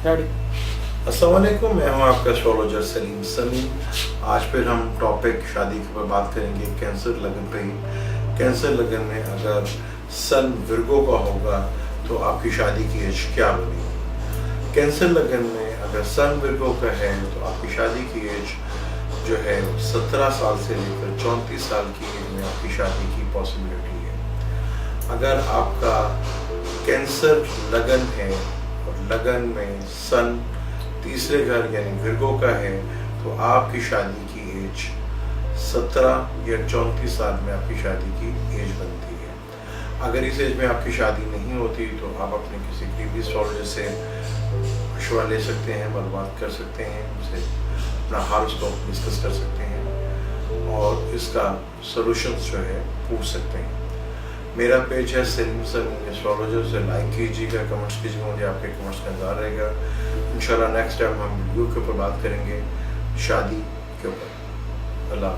Ready. अस्सलाम वालेकुम, मैं हूं आपका एस्ट्रोलॉजर सलीम समी। आज फिर हम टॉपिक शादी के ऊपर बात करेंगे कैंसर लगन पे ही। कैंसर लगन में अगर सन विर्गो का होगा तो आपकी शादी की एज क्या होगी। कैंसर लगन में अगर सन विर्गो का है तो आपकी शादी की एज जो है 17 साल से लेकर 34 साल की एज में आपकी शादी की पॉसिबिलिटी है। अगर आपका कैंसर लगन है और लगन में सन तीसरे घर यानी विर्गो का है तो आपकी शादी की एज 17 या 34 साल में आपकी शादी की एज बनती है। अगर इस एज में आपकी शादी नहीं होती तो आप अपने किसी करीबी एस्ट्रोलॉजर से मशवरा ले सकते हैं, मालूमात कर सकते हैं, उनसे अपना हॉरोस्कोप डिस्कस कर सकते हैं और इसका सॉल्यूशंस जो है पूछ सकते हैं। मेरा पेज है सलीम समी एस्ट्रोलॉजर, से लाइक कीजिएगा, कमेंट्स कीजिएगा, मुझे आपके कमेंट्स का इंतजार रहेगा। इंशाल्लाह नेक्स्ट टाइम हम वीडियो के ऊपर बात करेंगे शादी के ऊपर। अल्लाह।